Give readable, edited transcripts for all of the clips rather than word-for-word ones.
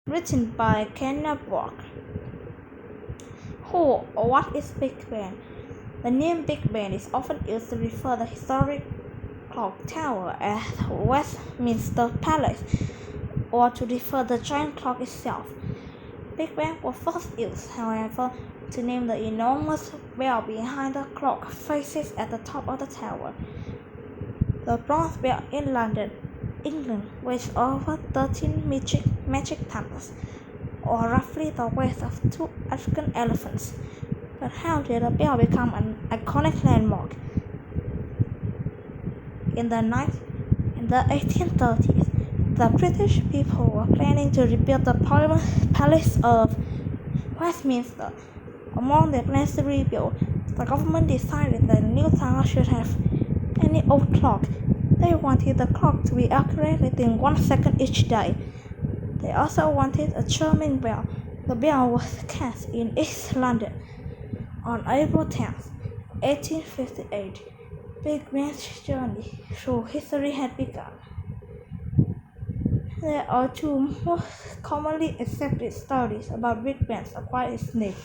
Written by Kenneth Walk. Who or what is Big Ben? The name Big Ben is often used to refer to the historic clock tower at Westminster Palace or to refer to the giant clock itself. Big Ben was first used, however, to name the enormous bell behind the clock faces at the top of the tower. The bronze bell in London, England, weighs over 13 metric tons, or roughly the weight of 2 African elephants. But how did the bell become an iconic landmark? In the 1830s, the British people were planning to rebuild the Parliament Palace of Westminster. Among their plans to rebuild, the government decided that the new tower should have any old clock. They wanted the clock to be accurate within 1 second each day. They also wanted a charming bell. The bell was cast in East London on April 10, 1858. Big Ben's journey through history had begun. There are two most commonly accepted stories about Big Ben's acquired its name.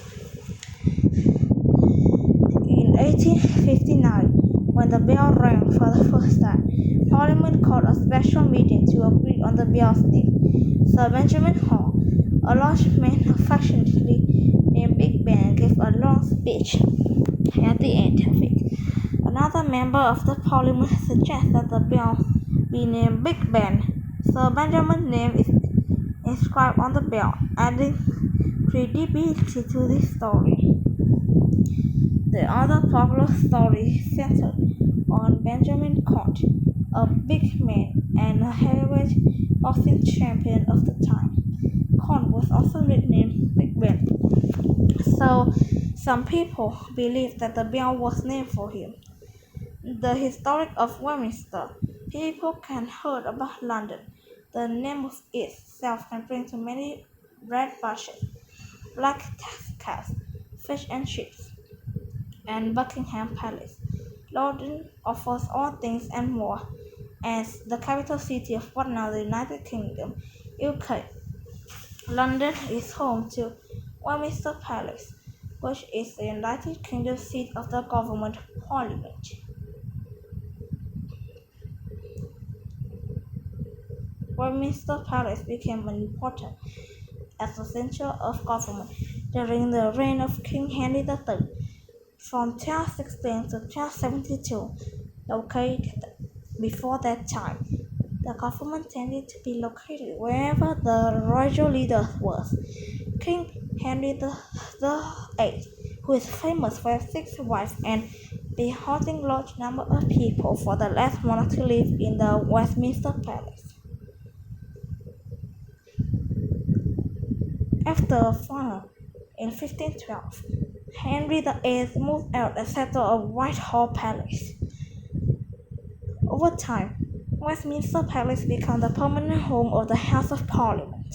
In 1859, when the bell rang for the first time, Parliament called a special meeting to agree on the bell's name. Sir Benjamin Hall, a large man affectionately named Big Ben, gave a long speech. At the end of it, another member of the Parliament suggested that the bell be named Big Ben. Sir Benjamin's name is inscribed on the bell, adding credibility to this story. The other popular story centered on Benjamin Court, a big man and a heavyweight boxing champion of the time. Court was also nicknamed Big Ben, so some people believe that the bell was named for him. The history of Westminster. People can heard about London. The name of itself can bring to many red bushes, black cats, fish and chips, and Buckingham Palace. London offers all things and more. As the capital city of what now the United Kingdom, UK, London is home to Westminster Palace, which is the United Kingdom seat of the government parliament. Westminster Palace became important as the center of government during the reign of King Henry III. From 1216 to 1272, located before that time, the government tended to be located wherever the royal leader was. King Henry VIII, who is famous for his 6 wives and beholding large number of people, for the last monarch to live in the Westminster Palace. After a fire in 1512, Henry VIII moved out and settled at Whitehall Palace. Over time, Westminster Palace became the permanent home of the House of Parliament.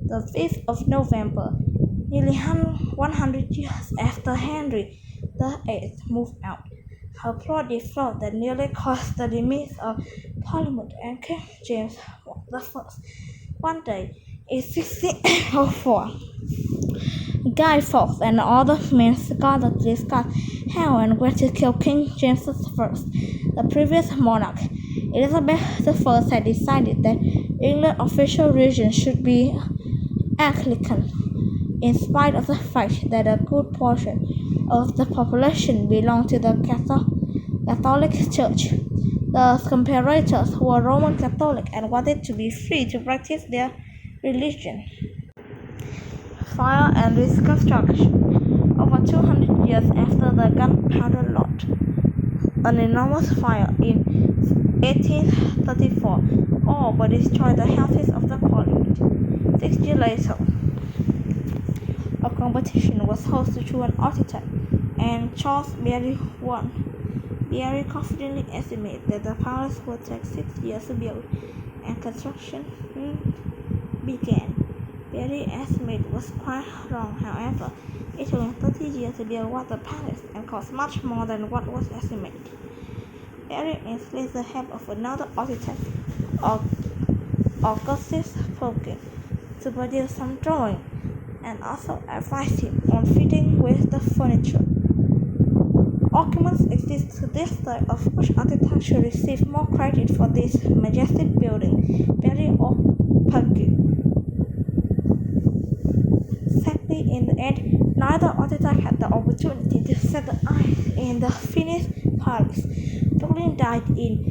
The 5th of November, nearly 100 years after Henry VIII moved out, a plot developed that nearly caused the demise of Parliament and King James I. One day, in 1604, Guy Fawkes and other men gathered to discuss how and where to kill King James I. The previous monarch, Elizabeth I, had decided that England's official religion should be Anglican, in spite of the fact that a good portion of the population belonged to the Catholic Church. The conspirators were Roman Catholic and wanted to be free to practice their religion. Fire and reconstruction. Over 200 years after the Gunpowder Plot, an enormous fire in 1834 all but destroyed the houses of the Parliament. 6 years later, a competition was hosted through an architect, and Charles Berry won. Berry confidently estimated that the palace would take 6 years to build, and construction began. Berry's estimate was quite wrong, however. It took 30 years to build Water Palace and cost much more than what was estimated. Barry enlisted the help of another architect, Augustus Fulkin, to produce some drawings and also advised him on fitting with the furniture. Arguments exist to this day of which architect should receive more credit for this majestic building, Barry or Fulkin. Sadly, in the end, neither architect had the opportunity to set eyes in the finished palace. Fulkin died in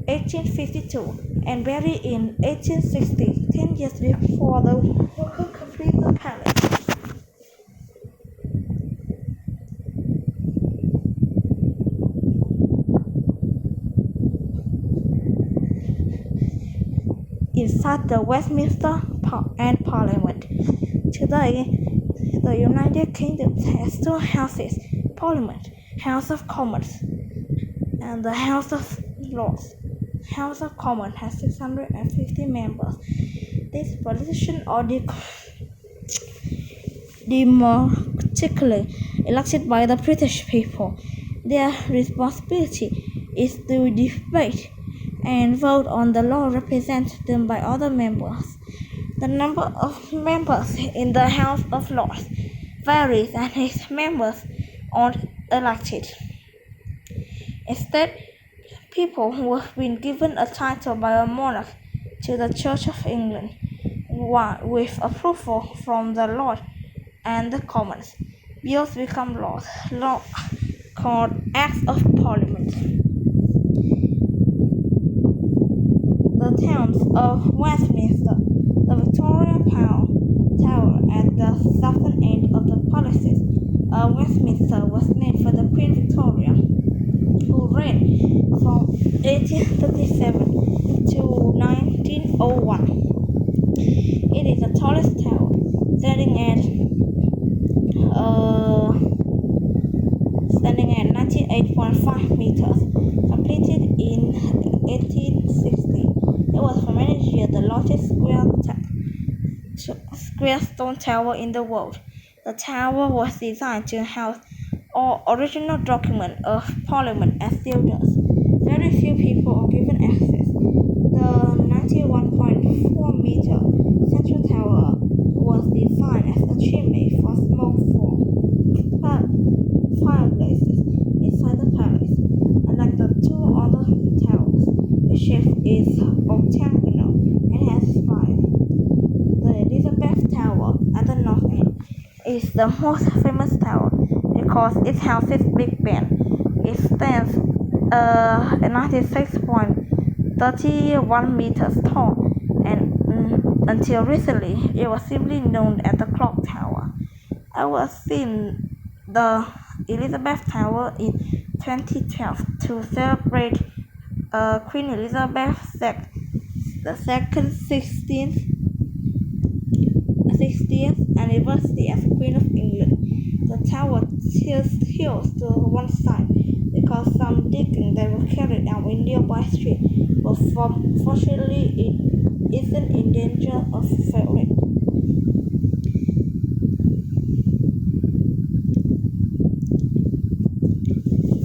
1852 and Barry in 1860, 10 years before the worker completed the palace. Inside the Westminster and Parliament. Today, the United Kingdom has two houses, Parliament, House of Commons, and the House of Lords. House of Commons has 650 members. These politicians are democratically elected by the British people. Their responsibility is to debate and vote on the law represented by other members. The number of members in the House of Lords varies and its members aren't elected. Instead, people who have been given a title by a monarch to the Church of England, with approval from the Lords and the Commons. Bills become laws, called Acts of Parliament. The towns of Westminster, the Victoria Tower at the southern end of the palaces of Westminster was named for the Queen Victoria, who reigned from 1837 to 1901. It is the tallest tower, standing at 98.5 meters, completed in 1860. It was for many years the largest square stone tower in the world. The tower was designed to house all original documents of Parliament and still does. Very few people are given access. The 91.4-meter central tower was designed as a chimney for smoke from fireplaces inside the palace. Unlike the two other towers, the shape is octagonal and has spires. The Elizabeth Tower at the north end is the most famous tower because it houses Big Ben. It stands 96.31 meters tall, and until recently it was simply known as the Clock Tower. I was in the Elizabeth Tower in 2012 to celebrate Queen Elizabeth II, the second 60th anniversary as Queen of England. The tower tilts to one side because some digging that were carried out in nearby streets, but fortunately it isn't in danger of failing.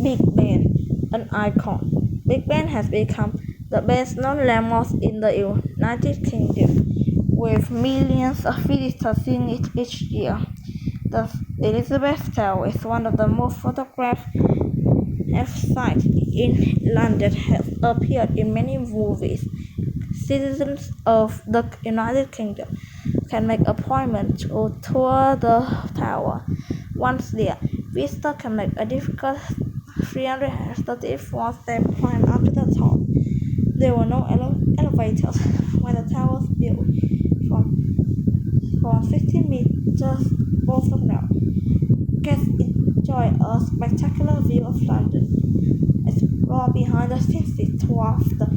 Big Ben, an icon. Big Ben has become the best-known landmark in the United Kingdom, with millions of visitors seeing it each year. The Elizabeth Tower is one of the most photographed sites in London, has appeared in many movies. Citizens of the United Kingdom can make appointments to tour the tower. Once there, visitors can make a difficult 334-step climb up to the top. There were no elevators when the tower was built. From 60 meters above the ground, guests enjoy a spectacular view of London. Explore behind the scenes tour of the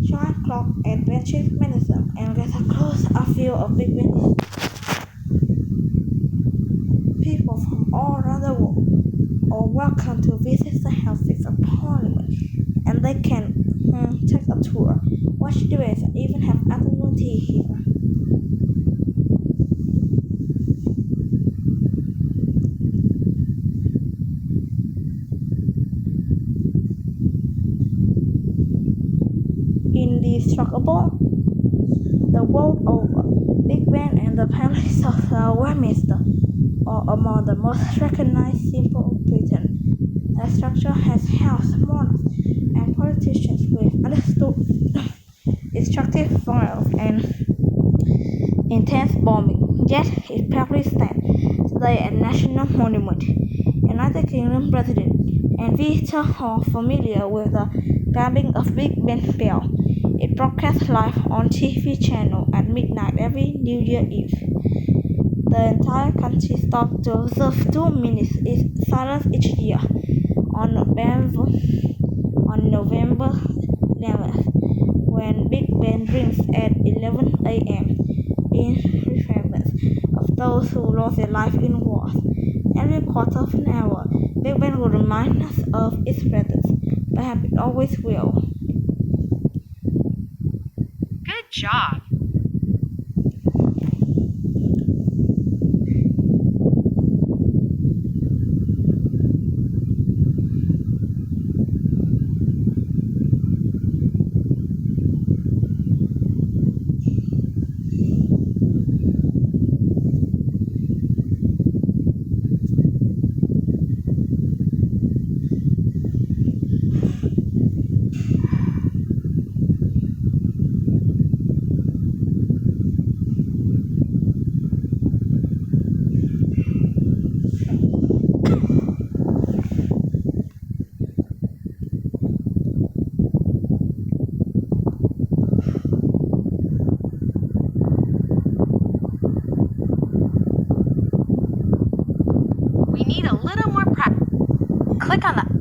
giant clock at British Museum and get a close-up view of Big Ben. People from all around the world are welcome to visit the Houses of Parliament, and they can take a tour, watch debates, and even have afternoon tea here. remarkable the world over. Big Ben and the Palace of Westminster are among the most recognized symbols of Britain. The structure has housed monarchs and politicians with understood destructive violence and intense bombing, yet it proudly stands today as a national monument. United Kingdom President and visitor are familiar with the bombing of Big Ben Bell. It broadcasts live on TV channel at midnight every New Year Eve. The entire country stops to observe 2 minutes in silence each year on November 11th, when Big Ben rings at 11 a.m. in remembrance of those who lost their lives in wars. Every quarter of an hour, Big Ben will remind us of its presence. Perhaps it always will. Good job. We need a little more practice. Click on the